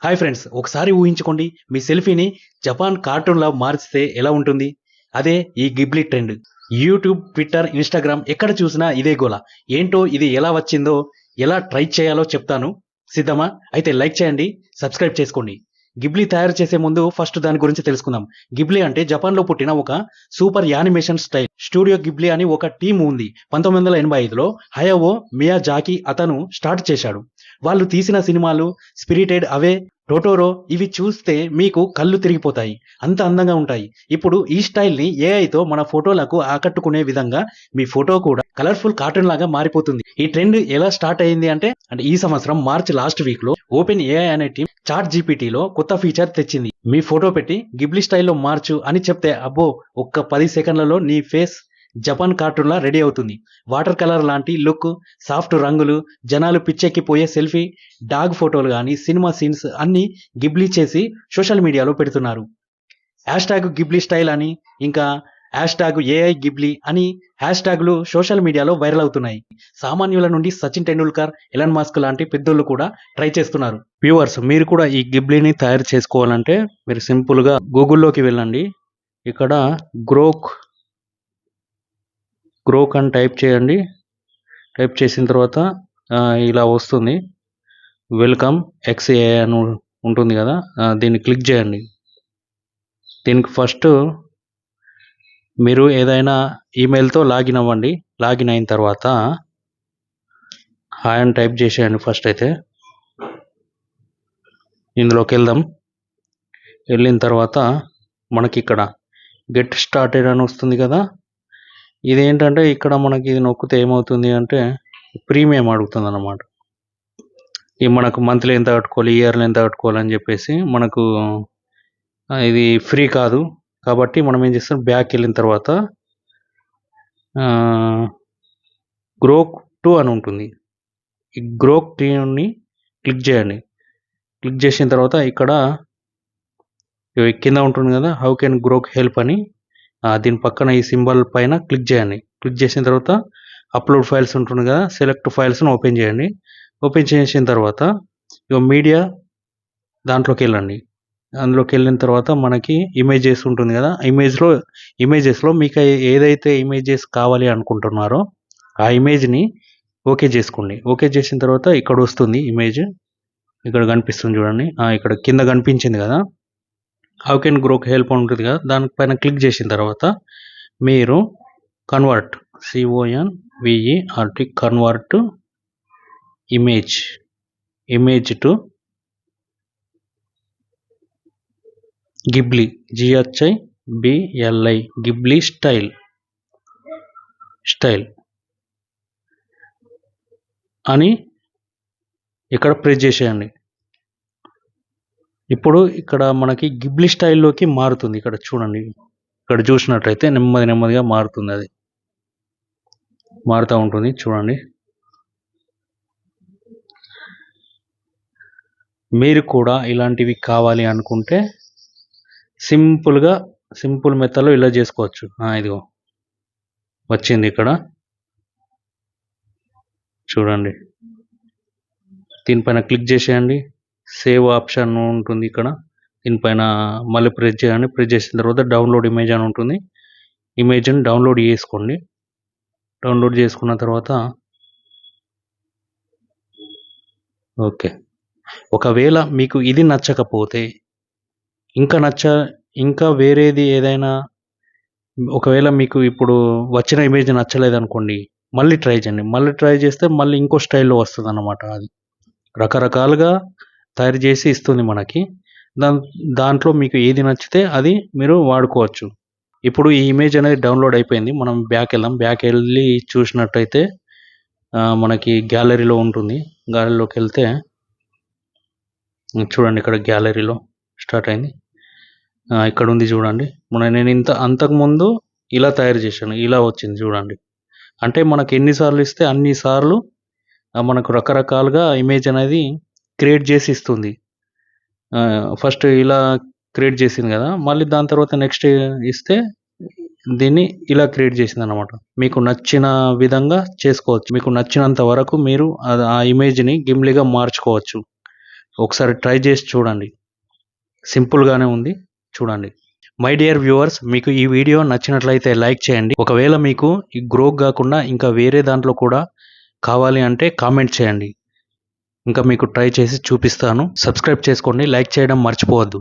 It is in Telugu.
హాయ్ ఫ్రెండ్స్, ఒకసారి ఊహించుకోండి మీ సెల్ఫీని జపాన్ కార్టూన్‌లా మార్చితే ఎలా ఉంటుంది? అదే ఈ Ghibli trend. YouTube, Twitter, Instagram ఎక్కడ చూసినా ఇదే గోల. ఏంటో ఇది ఎలా వచ్చిందో, ఎలా ట్రై చేయాలో చెప్తాను. సిద్ధమా? అయితే లైక్ చేయండి, సబ్స్క్రైబ్ చేసుకోండి. గిబ్లీ తయారు చేసే ముందు ఫస్ట్ దాని గురించి తెలుసుకుందాం. గిబ్లీ అంటే జపాన్‌లో పుట్టిన ఒక super animation style. Studio Ghibli అని ఒక టీమ్ ఉంది. 1985లో హయాఓ మియాజాకి అతను స్టార్ట్ చేశాడు. వాళ్ళు తీసిన సినిమాలు స్పిరిటెడ్ అవే, టోటోరో ఇవి చూస్తే మీకు కళ్ళు తిరిగిపోతాయి. అంత అందంగా ఉంటాయి. ఇప్పుడు ఈ స్టైల్‌ని ఏఐతో మన ఫోటోలకు ఆకట్టుకునే విధంగా మీ ఫోటో కూడా కలర్‌ఫుల్ కార్టూన్ లాగా మారిపోతుంది. ఈ ట్రెండ్ ఎలా స్టార్ట్ అయింది అంటే ఈ సంవత్సరం మార్చ్ లాస్ట్ వీక్‌లో ఓపెన్ ఏఐ అనే టీమ్ చాట్ జీపీటీలో కొత్త ఫీచర్ తెచ్చింది. మీ ఫోటో పెట్టి గిబ్లీ స్టైల్‌లో మార్చు అని చెప్తే అబ్బో ఒక్క 10 సెకన్లలో నీ ఫేస్ జపాన్ కార్టూన్‌లా రెడీ అవుతుంది. వాటర్ కలర్ లాంటి లుక్, సాఫ్ట్ రంగులు, జనాలు పిచ్చెక్కిపోయే సెల్ఫీ, డాగ్ ఫోటోలు గాని, సినిమా సీన్స్ అన్నీ గిబ్లీ చేసి సోషల్ మీడియాలో పెడుతున్నారు. హ్యాష్‌ట్యాగ్ గిబ్లీ స్టైల్ అని, ఇంకా హ్యాష్‌ట్యాగ్ ఏఐ గిబ్లీ అని హ్యాష్‌ట్యాగ్‌లు సోషల్ మీడియాలో వైరల్ అవుతున్నాయి. సామాన్యుల నుండి సచిన్ టెండూల్కర్, ఎలాన్ మస్క్ లాంటి పెద్దోళ్ళు కూడా ట్రై చేస్తున్నారు. వ్యూవర్స్, మీరు కూడా ఈ గిబ్లీని తయారు చేసుకోవాలంటే మీరు సింపుల్‌గా గూగుల్‌లోకి వెళ్ళండి. ఇక్కడ గ్రోక్ అని టైప్ చేయండి. టైప్ చేసిన తర్వాత ఇలా వస్తుంది. వెల్కమ్ ఎక్స్ఏఐ అని ఉంటుంది కదా, దీన్ని క్లిక్ చేయండి. దీనికి ఫస్ట్ మీరు ఏదైనా ఈమెయిల్తో లాగిన్ అవ్వండి. లాగిన్ అయిన తర్వాత హాయ్ అని టైప్ చేసేయండి. ఫస్ట్ అయితే ఇందులోకి వెళ్దాం. వెళ్ళిన తర్వాత మనకి ఇక్కడ గెట్ స్టార్టెడ్ అని వస్తుంది కదా. ఇదేంటంటే ఇక్కడ మనకి ఇది నొక్కితే ఏమవుతుంది అంటే ప్రీమియం అడుగుతుంది అన్నమాట. ఇది మనకు మంత్లీ ఎంత కట్టుకోవాలి, ఇయర్లీ ఎంత కట్టుకోవాలి అని చెప్పేసి మనకు ఇది ఫ్రీ కాదు. కాబట్టి మనం ఏం చేస్తాం, బ్యాక్ వెళ్ళిన తర్వాత గ్రోక్ 2 అని ఉంటుంది. ఈ గ్రోక్ 2ని క్లిక్ చేయండి. క్లిక్ చేసిన తర్వాత ఇక్కడ కింద ఉంటుంది కదా, హౌ కెన్ గ్రోక్ హెల్ప్ అని, దీని పక్కన ఈ సింబల్ పైన క్లిక్ చేయండి. క్లిక్ చేసిన తర్వాత అప్లోడ్ ఫైల్స్ ఉంటుంది కదా, సెలెక్ట్ ఫైల్స్ని ఓపెన్ చేయండి. ఓపెన్ చేసిన తర్వాత మీడియా దాంట్లోకి వెళ్ళండి. అందులోకి వెళ్ళిన తర్వాత మనకి ఇమేజెస్ ఉంటుంది కదా, ఇమేజెస్లో మీకు ఏదైతే ఇమేజెస్ కావాలి అనుకుంటున్నారో ఆ ఇమేజ్ని ఓకే చేసుకోండి. ఓకే చేసిన తర్వాత ఇక్కడ వస్తుంది ఇమేజ్, ఇక్కడ కనిపిస్తుంది చూడండి. ఇక్కడ కింద కనిపించింది కదా, హౌ కెన్ గ్రోక్ హెల్ప్ ఉంటుంది కదా, దానిపైన క్లిక్ చేసిన తర్వాత మీరు convert CONVERT convert image to Ghibli GHIBLI Ghibli style అని ఇక్కడ ప్రెస్ చేసేయండి. ఇప్పుడు ఇక్కడ మనకి గిబ్లీ స్టైల్లోకి మారుతుంది. ఇక్కడ చూడండి, ఇక్కడ చూసినట్లయితే నెమ్మదిగా మారుతుంది. అది మారుతూ ఉంటుంది చూడండి. మీరు కూడా ఇలాంటివి కావాలి అనుకుంటే సింపుల్ మెథడ్లో ఇలా చేసుకోవచ్చు. ఇదిగో వచ్చింది ఇక్కడ చూడండి. దీనిపైన క్లిక్ చేసేయండి. సేవ్ ఆప్షన్ ఉంటుంది ఇక్కడ, దీనిపైన మళ్ళీ ప్రెస్ చేయండి. ప్రెస్ చేసిన తర్వాత డౌన్లోడ్ ఇమేజ్ అని ఉంటుంది. ఇమేజ్ని డౌన్లోడ్ చేసుకోండి. డౌన్లోడ్ చేసుకున్న తర్వాత ఓకే. ఒకవేళ మీకు ఇది నచ్చకపోతే ఇంకా వేరేది ఏదైనా, ఒకవేళ మీకు ఇప్పుడు వచ్చిన ఇమేజ్ నచ్చలేదనుకోండి, మళ్ళీ ట్రై చేయండి. మళ్ళీ ట్రై చేస్తే మళ్ళీ ఇంకో స్టైల్లో వస్తుంది అన్నమాట. అది రకరకాలుగా తయారు చేసి ఇస్తుంది మనకి. దాంట్లో మీకు ఏది నచ్చితే అది మీరు వాడుకోవచ్చు. ఇప్పుడు ఈ ఇమేజ్ అనేది డౌన్లోడ్ అయిపోయింది. మనం బ్యాక్ వెళ్దాం. బ్యాక్ వెళ్ళి చూసినట్టయితే మనకి గ్యాలరీలో ఉంటుంది. గ్యాలరీలోకి వెళ్తే చూడండి, ఇక్కడ గ్యాలరీలో స్టార్ట్ అయింది. ఇక్కడ ఉంది చూడండి. నేను అంతకుముందు ఇలా తయారు చేశాను, ఇలా వచ్చింది చూడండి. అంటే మనకు ఎన్నిసార్లు ఇస్తే అన్నిసార్లు మనకు రకరకాలుగా ఇమేజ్ అనేది క్రియేట్ చేసి ఇస్తుంది. ఫస్ట్ ఇలా క్రియేట్ చేసింది కదా, మళ్ళీ దాని తర్వాత నెక్స్ట్ ఇస్తే దీన్ని ఇలా క్రియేట్ చేసింది అనమాట. మీకు నచ్చిన విధంగా చేసుకోవచ్చు. మీకు నచ్చినంత వరకు మీరు ఆ ఇమేజ్ని గిమ్లీగా మార్చుకోవచ్చు. ఒకసారి ట్రై చేసి చూడండి. సింపుల్గానే ఉంది, చూడండి. మై డియర్ వ్యూవర్స్, మీకు ఈ వీడియో నచ్చినట్లయితే లైక్ చేయండి. ఒకవేళ మీకు ఈ గ్రో కాకుండా ఇంకా వేరే దాంట్లో కూడా కావాలి అంటే కామెంట్ చేయండి. ఇంకా మీకు ట్రై చేసి చూపిస్తాను. సబ్స్క్రైబ్ చేసుకోండి, లైక్ చేయడం మర్చిపోవద్దు.